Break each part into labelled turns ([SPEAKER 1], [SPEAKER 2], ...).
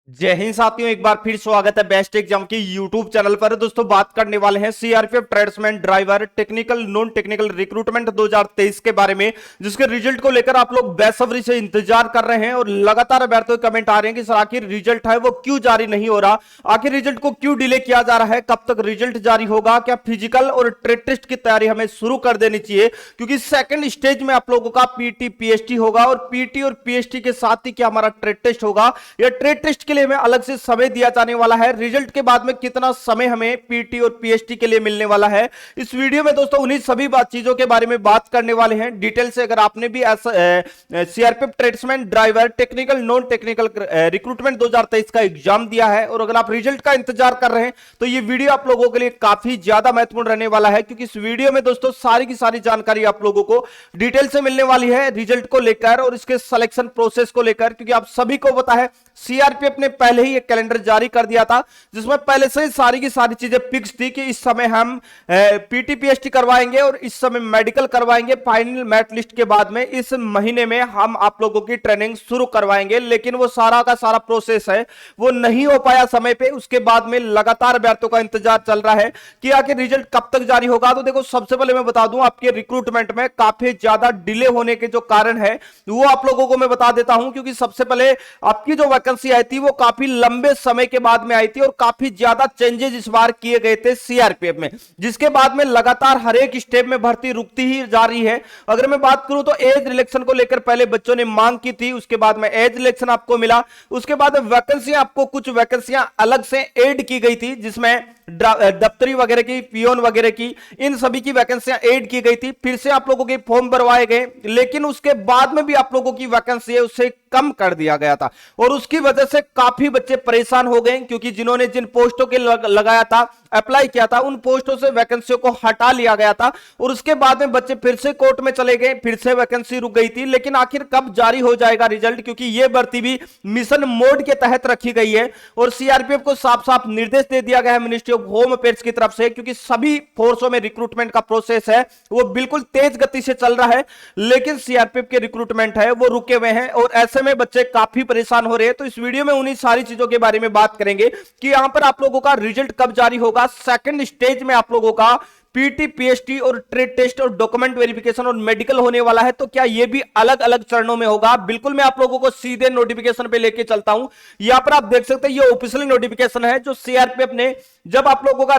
[SPEAKER 1] जय हिंद साथियों, एक बार फिर स्वागत है बेस्ट एग्जाम की यूट्यूब चैनल पर। दोस्तों बात करने वाले हैं CRPF tradesman driver technical non technical recruitment 2023 के बारे में, जिसके रिजल्ट को लेकर आप लोग बेसब्री से इंतजार कर रहे हैं और लगातार अभ्यर्थियों के कमेंट आ रहे हैं कि सर आखिर रिजल्ट है वो क्यों जारी नहीं हो रहा, आखिर रिजल्ट को क्यों डिले किया जा रहा है, कब तक रिजल्ट जारी होगा, क्या फिजिकल और ट्रेड टेस्ट की तैयारी हमें शुरू कर देनी चाहिए, क्योंकि सेकंड स्टेज में आप लोगों का पीटी पीएचटी होगा और पीटी और पीएचटी के साथ ही क्या हमारा ट्रेड टेस्ट होगा। या ट्रेड टेस्ट के लिए हमें अलग से समय दिया जाने वाला है, रिजल्ट के बाद में कितना समय हमें पीटी और पीएचटी के लिए मिलने वाला है। इस वीडियो में दोस्तों उन्हीं सभी चीजों के बारे में बात करने वाले हैं डिटेल से। अगर आपने भी ऐसा CRPF tradesman driver technical non technical recruitment 2023 का एग्जाम दिया है और अगर आप रिजल्ट का इंतजार कर रहे हैं तो ये वीडियो आप लोगों के लिए काफी ज्यादा महत्वपूर्ण रहने वाला है, क्योंकि इस वीडियो में दोस्तों सारी की सारी जानकारी आप लोगों को डिटेल से मिलने वाली है रिजल्ट को लेकर और इसके सिलेक्शन प्रोसेस को लेकर। क्योंकि आप सभी को पता है सीआरपीएफ ने पहले ही एक कैलेंडर जारी कर दिया था जिसमें पहले से सारी की सारी चीजें फिक्स थी कि इस समय हम पीटी पीएचटी करवाएंगे और इस समय मेडिकल करवाएंगे। फाइनल मेरिट लिस्ट के बाद में इस महीने में हम आप लोगों की ट्रेनिंग शुरू करवाएंगे, लेकिन वो सारा का सारा प्रोसेस है वो नहीं हो पाया समय पे। उसके बाद में लगातार अभ्यर्थियों का इंतजार चल रहा है कि आखिर रिजल्ट कब तक जारी होगा। तो देखो सबसे पहले मैं बता दूं आपके रिक्रूटमेंट में काफी ज्यादा डिले होने के जो कारण है वो आप लोगों को मैं बता देता हूं, क्योंकि सबसे पहले आपकी जो वैकेंसी आई थी वो काफी लंबे समय के बाद में आई थी और काफी ज्यादा चेंजेस इस बार किए गए थे सीआरपीएफ में, जिसके बाद में लगातार हर एक स्टेप में भर्ती रुकती ही जा रही है। अगर मैं बात करूं तो एज रिलेक्शन को लेकर पहले बच्चों ने मांग की थी, उसके बाद में एज रिलेक्शन आपको मिला, उसके बाद वैकेंसी आपको कुछ वैकेंसियां अलग से ऐड की गई थी जिसमें दफ्तरी वगैरह की, पियोन वगैरह की, इन सभी की वैकेंसियां ऐड की गई थी। फिर से आप लोगों के फॉर्म भरवाए गए, लेकिन उसके बाद में भी आप लोगों की वैकेंसी है उससे कम कर दिया गया था और उसकी वजह से काफी बच्चे परेशान हो गए, क्योंकि जिन्होंने जिन पोस्टों के लगाया था, अप्लाई किया था, उन पोस्टों से वैकेंसियों को हटा लिया गया था और उसके बाद में बच्चे फिर से कोर्ट में चले गए, फिर से वैकेंसी रुक गई थी। लेकिन आखिर कब जारी हो जाएगा रिजल्ट, क्योंकि यह भर्ती भी मिशन मोड के तहत रखी गई है और सीआरपीएफ को साफ साफ निर्देश दे दिया गया है मिनिस्ट्री ऑफ होम अफेयर्स की तरफ से, क्योंकि सभी फोर्सों में रिक्रूटमेंट का प्रोसेस है वो बिल्कुल तेज गति से चल रहा है, लेकिन सीआरपीएफ के रिक्रूटमेंट है वो रुके हुए हैं और ऐसे में बच्चे काफी परेशान हो रहे हैं। तो इस वीडियो में उन्हीं सारी चीजों के बारे में बात करेंगे कि यहां पर आप लोगों का रिजल्ट कब जारी होगा। सेकंड स्टेज में आप लोगों का पीटी पीएचटी और ट्रेड टेस्ट और डॉक्यूमेंट वेरिफिकेशन और मेडिकल होने वाला है, तो क्या ये भी अलग अलग चरणों में होगा? बिल्कुल मैं आप लोगों को सीधे नोटिफिकेशन पे लेके चलता हूं। यहां पर आप देख सकते हैं ये ऑफिशियल नोटिफिकेशन है जो सीआरपीएफ ने जब आप लोगों का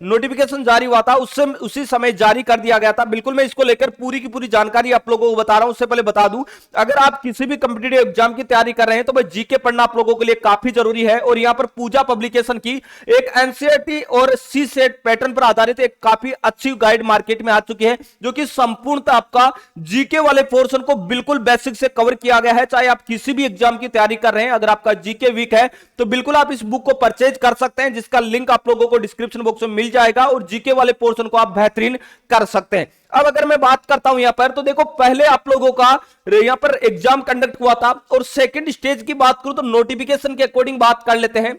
[SPEAKER 1] नोटिफिकेशन जारी हुआ था उससे उसी समय जारी कर दिया गया था। बिल्कुल मैं इसको लेकर पूरी की पूरी जानकारी आप लोगों को बता रहा हूं। उससे पहले बता दूं, अगर आप किसी भी कंपिटिटिव एग्जाम की तैयारी कर रहे हैं तो भाई जीके पढ़ना आप लोगों के लिए काफी जरूरी है और यहां पर पूजा पब्लिकेशन की एक एनसीईआरटी और सी सेट पैटर्न पर आधारित एक काफी अच्छी गाइड मार्केट में आ चुकी है, जो कि संपूर्णतः आपका जीके वाले पोर्शन को बिल्कुल बेसिक से कवर किया गया है। चाहे आप किसी भी एग्जाम की तैयारी कर रहे हैं, अगर आपका जीके वीक है तो बिल्कुल आप इस बुक को परचेज कर सकते हैं, जिसका लिंक आप लोगों को डिस्क्रिप्शन बॉक्स में मिल जाएगा और जीके वाले पोर्शन को आप बेहतरीन कर सकते हैं। अब अगर मैं बात करता हूं यहां पर, तो देखो पहले आप लोगों का यहां पर एग्जाम कंडक्ट हुआ था और सेकंड स्टेज की बात करूं तो नोटिफिकेशन के अकॉर्डिंग बात कर लेते हैं।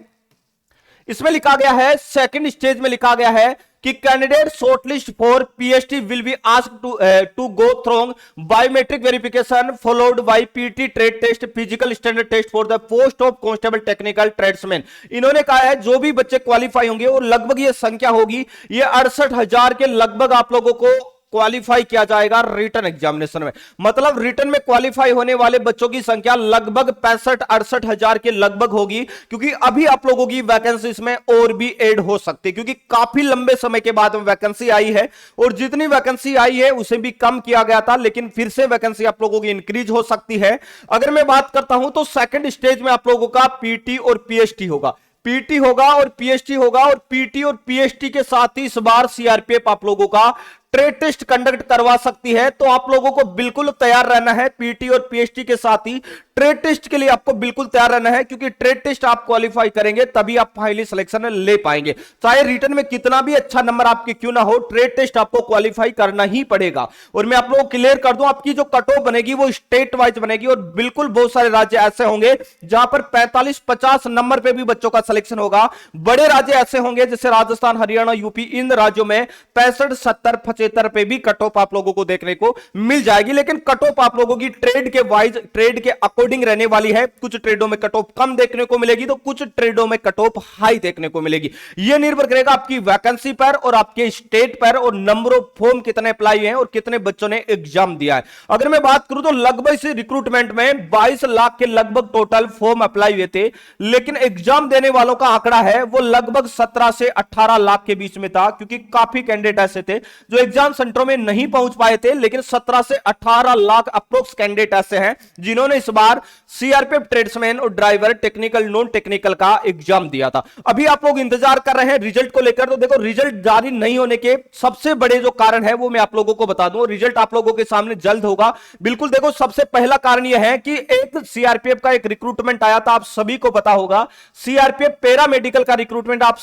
[SPEAKER 1] इसमें लिखा गया है, सेकंड स्टेज में लिखा गया है कि candidate shortlist for PhD will be asked to go through biometric verification followed by PT trade test physical standard test for the post of constable technical tradesman. इन्होंने कहा है जो भी बच्चे क्वालिफाई होंगे और लगभग ये संख्या होगी, ये 68,000 के लगभग आप लोगों को क्वालिफाई किया जाएगा रिटन एग्जामिनेशन में। मतलब रिटन में क्वालिफाई होने वाले बच्चों की संख्या लगभग 65-68 हजार के लगभग होगी, क्योंकि अभी आप लोगों की वैकेंसी इसमें और भी ऐड हो सकती है, क्योंकि काफी लंबे समय के बाद वैकेंसी आई है और जितनी वैकेंसी आई है उसे भी कम किया गया था, लेकिन फिर से वैकेंसी आप लोगों की इंक्रीज हो सकती है। अगर मैं बात करता हूं तो सेकंड स्टेज में आप लोगों का पीटी और पीएचटी होगा, पीटी होगा और पीएचटी होगा और पीटी और पीएचटी के साथ ही इस बार सीआरपीएफ आप लोगों का ट्रेड टेस्ट कंडक्ट करवा सकती है। तो आप लोगों को बिल्कुल तैयार रहना है, पीटी और पीएचटी के साथ ही ट्रेड टेस्ट के लिए आपको बिल्कुल तैयार रहना है, क्योंकि ट्रेड टेस्ट आप क्वालिफाई करेंगे तभी आप फाइनली सिलेक्शन ले पाएंगे। चाहे रिटर्न में कितना भी अच्छा नंबर आपके क्यों ना हो, ट्रेड टेस्ट आपको क्वालिफाई करना ही पड़ेगा। और मैं आप लोगों को क्लियर कर दूं, आपकी जो कट ऑफ बनेगी वो स्टेट वाइज बनेगी और बिल्कुल बहुत सारे राज्य ऐसे होंगे जहां पर 45-50 नंबर पे भी बच्चों का सिलेक्शन होगा। बड़े राज्य ऐसे होंगे जैसे राजस्थान, हरियाणा, यूपी, इन राज्यों में 65, 70, 75 पे भी कट ऑफ आप लोगों को देखने को मिल जाएगी। लेकिन कट ऑफ आप लोगों की ट्रेड के वाइज, ट्रेड के अकॉर्डिंग रहने वाली है। कुछ ट्रेडों में कट ऑफ कम देखने को मिलेगी तो कुछ ट्रेडों में कट ऑफ हाई देखने को मिलेगी। यह निर्भर करेगा आपकी वैकेंसी पर और आपके स्टेट पर और नंबर ऑफ फॉर्म कितने अप्लाई हैं और कितने बच्चों ने एग्जाम दिया है। अगर मैं बात करूं तो लगभग इस रिक्रूटमेंट में 22 लाख के लगभग टोटल फॉर्म अप्लाई हुए थे, लेकिन एग्जाम देने वालों का आंकड़ा है वो लगभग 17 से 18 लाख के बीच में था, क्योंकि काफी कैंडिडेट ऐसे थे जो एग्जाम सेंटरों में नहीं पहुंच पाए थे। लेकिन 17 से 18 लाख अप्रोक्स कैंडिडेट ऐसे हैं जिन्होंने इस बार सीआरपीएफ ट्रेड्समैन और ड्राइवर टेक्निकल नॉन टेक्निकल का एग्जाम दिया था। अभी आप लोग इंतजार कर रहे हैं रिजल्ट को लेकर, तो देखो रिजल्ट जारी नहीं होने के सबसे बड़े जो कारण है वो मैं आप लोगों को बता दूं। रिजल्ट आप लोगों के सामने जल्द होगा। बिल्कुल देखो, सबसे पहला कारण यह है कि एक सीआरपीएफ का एक रिक्रूटमेंट आया था, आप सभी को पता होगा। सीआरपीएफ पैरा मेडिकल का रिक्रूटमेंट आप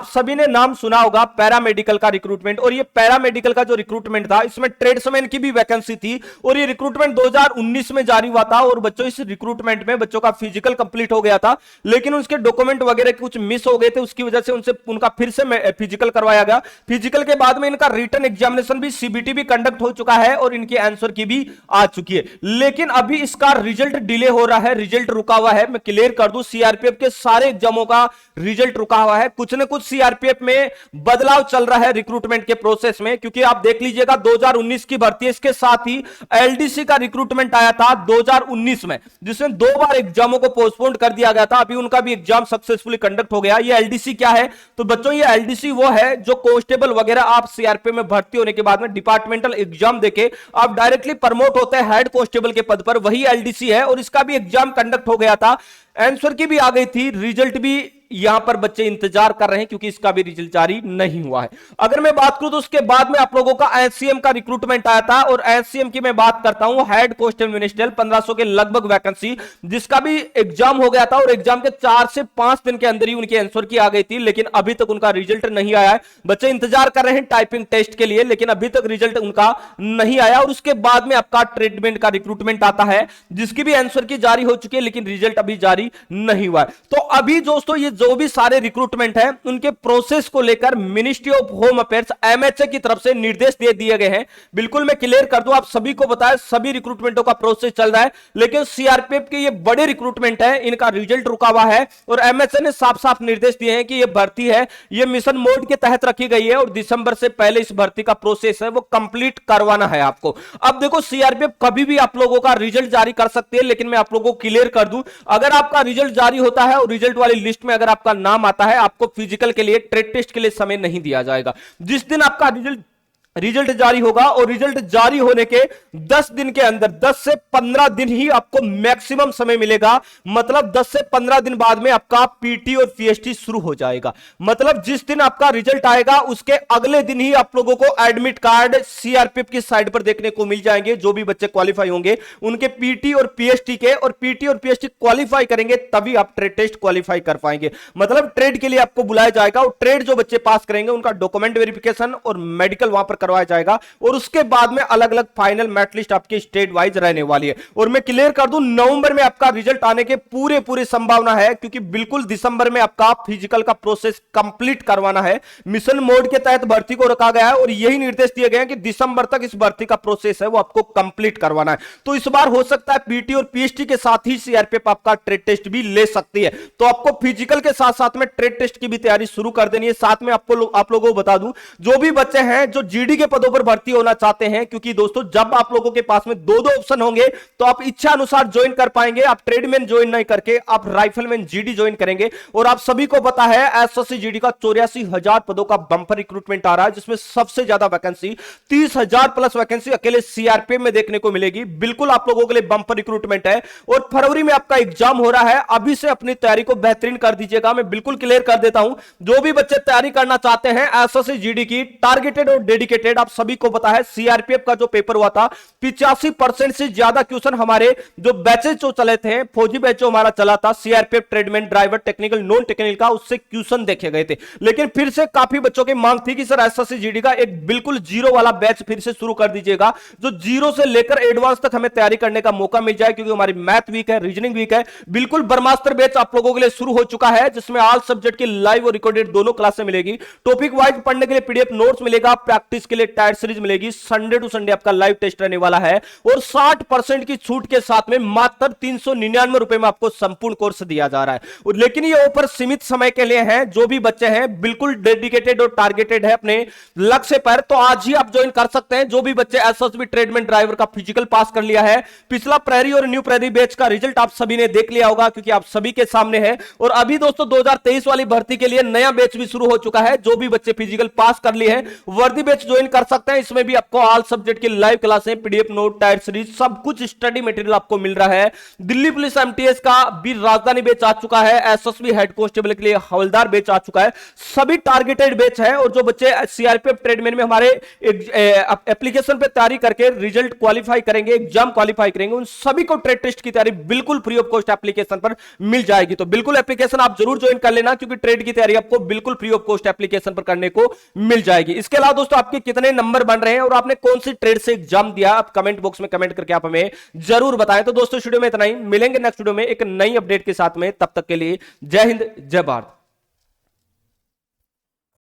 [SPEAKER 1] सभी ने नाम सुना होगा, पैरा मेडिकल का रिक्रूटमेंट। और ये पैरा मेडिकल का जो रिक्रूटमेंट था इसमें ट्रेड्समैन की भी वैकेंसी थी और ये रिक्रूटमेंट 2019 में जारी हुआ था। और बच्चों इस रिक्रूटमेंट में बच्चों का फिजिकल कंप्लीट हो गया था, लेकिन उसके डॉक्यूमेंट वगैरह कुछ मिस हो गए थे, उसकी वजह से उनका फिर से फिजिकल करवाया गया। फिजिकल के बाद में इनका रिटन एग्जामिनेशन भी, सीबीटी भी कंडक्ट हो चुका है और इनकी आंसर की भी आ चुकी है। लेकिन अभी इसका रिजल्ट डिले हो रहा है, रिजल्ट रुका हुआ है। मैं क्लियर कर दूं, सीआरपीएफ के सारे एग्जामों का रिजल्ट रुका हुआ है। कुछ न कुछ सीआरपीएफ में बदलाव चल रहा है रिक्रूटमेंट के प्रोसेस में, क्योंकि आप देख लीजिएगा 2019 की भर्ती है, इसके साथ ही एलडीसी का रिक्रूटमेंट आया था 2019 में, जिसमें 2 बार एग्जामों को पोस्टपोन कर दिया गया था। अभी उनका भी एग्जाम सक्सेसफुली कंडक्ट हो गया। ये एलडीसी क्या है तो बच्चों, ये एलडीसी वो है जो कांस्टेबल वगैरह आप सीआरपीएफ में भर्ती होने के बाद में डिपार्टमेंटल एग्जाम देके आप डायरेक्टली प्रमोट होते हैं हेड कांस्टेबल के पद पर, वही एलडीसी है। और इसका भी एग्जाम कंडक्ट हो गया था, आंसर की भी आ गई थी, रिजल्ट भी यहां पर बच्चे इंतजार कर रहे हैं क्योंकि इसका भी रिजल्ट जारी नहीं हुआ है। अगर मैं बात करूं तो उसके बाद में आप लोगों का एचसीएम का रिक्रूटमेंट आया था और एचसीएम की मैं बात करता हूं, हेड कांस्टेबल मिनिस्ट्रियल 1500 के लगभग वैकेंसी, जिसका भी एग्जाम हो गया था और एग्जाम के 4 से 5 दिन के अंदर ही उनकी आंसर की आ गई थी, लेकिन अभी तक उनका रिजल्ट नहीं आया है। बच्चे इंतजार कर रहे हैं टाइपिंग टेस्ट के लिए, लेकिन अभी तक रिजल्ट उनका नहीं आया। और उसके बाद में आपका ट्रीटमेंट का रिक्रूटमेंट आता है, जिसकी भी आंसर की जारी हो चुकी है, लेकिन रिजल्ट अभी जारी नहीं हुआ है। तो अभी दोस्तों ये जो भी सारे रिक्रूटमेंट है उनके प्रोसेस को लेकर ministry of home affairs MHA की तरफ से निर्देश दे दिए गए हैं। बिल्कुल मैं क्लियर कर दूं, आप सभी को बताया सभी रिक्रूटमेंटों का प्रोसेस चल रहा है, लेकिन सीआरपीएफ के ये बड़े रिक्रूटमेंट है, इनका रिजल्ट रुका हुआ है। और एमएचए ने साफ साफ निर्देश दिए हैं कि ये भर्ती है ये मिशन मोड के तहत रखी गई है और दिसंबर से पहले इस भर्ती का प्रोसेस है वो कंप्लीट करवाना है आपको। अब देखो सीआरपीएफ कभी भी आप लोगों का रिजल्ट जारी कर सकती है, लेकिन मैं आप लोगों को क्लियर कर दूं, अगर आपका रिजल्ट जारी होता है और रिजल्ट वाली लिस्ट में अगर आपका नाम आता है, आपको फिजिकल के लिए, ट्रेड टेस्ट के लिए समय नहीं दिया जाएगा। जिस दिन आपका रिजल्ट जारी होगा और रिजल्ट जारी होने के 10 दिन के अंदर 10 से 15 दिन ही आपको मैक्सिमम समय मिलेगा। मतलब 10 से 15 दिन बाद में आपका पीटी और पीएचटी शुरू हो जाएगा। मतलब जिस दिन आपका रिजल्ट आएगा उसके अगले दिन ही आप लोगों को एडमिट कार्ड सीआरपीएफ की साइट पर देखने को मिल जाएंगे। जो भी बच्चे क्वालिफाई होंगे उनके पीटी और पीएचटी के, और पीटी और पीएचटी क्वालिफाई करेंगे तभी आप ट्रेड टेस्ट क्वालिफाई कर पाएंगे। मतलब ट्रेड के लिए आपको बुलाया जाएगा और ट्रेड जो बच्चे पास करेंगे उनका डॉक्यूमेंट वेरिफिकेशन और मेडिकल वहां पर करवाया जाएगा और उसके बाद में अलग अलग फाइनल मेरिट लिस्ट आपकी स्टेट वाइज रहने वाली है। और मैं क्लियर कर दूं, नवंबर में आपका रिजल्ट आने के पूरे संभावना है, क्योंकि बिल्कुल दिसंबर में आपका फिजिकल का प्रोसेस कंप्लीट करवाना है। मिशन मोड के तहत भर्ती को रखा गया है और यही निर्देश दिए गए हैं कि दिसंबर तक इस भर्ती का प्रोसेस है वो आपको कंप्लीट करवाना है। तो इस बार हो सकता है पीटी और पीएचटी के साथ ही सीआरपीएफ आपका ट्रेड टेस्ट भी ले सकती है। तो आपको फिजिकल के साथ साथ में ट्रेड टेस्ट की भी तैयारी शुरू कर देनी है। साथ में आप लोगों को बता दूं, जो भी बच्चे हैं जो जीडी के पदों पर भर्ती होना चाहते हैं, क्योंकि दोस्तों जब आप लोगों के पास में दो ऑप्शन होंगे तो आप इच्छा अनुसार ज्वाइन कर पाएंगे। आप ट्रेडमैन ज्वाइन नहीं करके आप राइफलमैन जीडी ज्वाइन करेंगे। और आप सभी को पता है एसएससी जीडी का 84,000 पदों का बंपर रिक्रूटमेंट आ रहा है, जिसमें सबसे ज्यादा वैकेंसी 30,000 प्लस वैकेंसी अकेले सीआरपीएफ में देखने को मिलेगी। बिल्कुल आप लोगों के लिए बंपर रिक्रूटमेंट है और फरवरी में आपका एग्जाम हो रहा है। अभी से अपनी तैयारी को बेहतरीन कर दीजिएगा। मैं बिल्कुल क्लियर कर देता हूं, जो भी बच्चे तैयारी करना चाहते हैं एसएससी जीडी की टारगेटेड और डेडिकेटेड, आप सभी को पता है सीआरपीएफ का जो पेपर हुआ था 85% से ज्यादा क्वेश्चन हमारे जो बैचेस जो चले थे, फौजी बैच जो हमारा चला था CRPF tradesman driver technical non technical का, उससे क्वेश्चन देखे गए थे। लेकिन फिर से काफी बच्चों की मांग थी कि सर एसएससी जीडी का एक बिल्कुल जीरो वाला बैच फिर से शुरू कर दीजिएगा, जो जीरो से लेकर एडवांस तक हमें तैयारी करने का मौका मिल जाए, क्योंकि हमारी मैथ वीक है, रीजनिंग वीक है। बिल्कुल ब्रह्मास्त्र बैच आप लोगों के लिए शुरू हो चुका है, जिसमें ऑल सब्जेक्ट की लाइव और रिकॉर्डेड दोनों क्लासें मिलेगी। टॉपिक वाइज पढ़ने के लिए पीडीएफ नोट्स मिलेगा, प्रैक्टिस के लिए टायर सीरीज मिलेगी। संडे टू संडे आपका लाइव टेस्ट रहने वाला है और 60% की छूट के साथ में मात्र 399 रुपए में आपको संपूर्ण कोर्स दिया जा रहा है। लेकिन ये ऑफर सीमित समय के लिए है। जो भी बच्चे हैं बिल्कुल डेडिकेटेड और टारगेटेड है अपने लक्ष्य पर, तो आज ही आप ज्वाइन कर सकते हैं। जो भी बच्चे एसएसबी ट्रेडमैन ड्राइवर का फिजिकल पास कर लिया है, पिछला प्रैरी और न्यू प्रैरी बैच का रिजल्ट आप सभी ने देख लिया होगा क्योंकि आप सभी के सामने है। और अभी दोस्तों 2023 वाली भर्ती के लिए नया बैच भी शुरू हो चुका है। जो भी बच्चे फिजिकल पास कर लिए हैं वर्दी बैच ज्वाइन कर सकते हैं। इसमें भी आपको ऑल सब्जेक्ट की लाइव क्लासें, पीडीएफ नोट, टायर सीरीज, सब कुछ स्टडी मटेरियल आपको मिल रहा है। दिल्ली पुलिस एमटीएस का भी राजधानी बैच आ चुका है। एसएसबी हेड कांस्टेबल के लिए हवलदार बैच आ चुका है। सभी टारगेटेड बैच है। और जो बच्चे सीआरपीएफ ट्रेडमैन में हमारे एप्लीकेशन पे तैयारी करके रिजल्ट क्वालिफाई करेंगे, एग्जाम क्वालिफाई करेंगे, उन सभी को ट्रेड टेस्ट की तैयारी बिल्कुल फ्री ऑफ कॉस्ट एप्लीकेशन पर मिल जाएगी। तो बिल्कुल एप्लीकेशन आप जरूर ज्वाइन कर लेना क्योंकि ट्रेड की तैयारी आपको बिल्कुल फ्री ऑफ कॉस्ट एप्लीकेशन पर करने को मिल जाएगी। इसके अलावा दोस्तों आपके कितने नंबर बन रहे हैं और आपने कौन सी ट्रेड से एग्जाम दिया, आप कमेंट बॉक्स में कमेंट करके आप हमें जरूर बताएं। तो दोस्तों वीडियो में इतना ही, मिलेंगे नेक्स्ट वीडियो में एक नई अपडेट के साथ में। तब तक के लिए जय हिंद, जय भारत।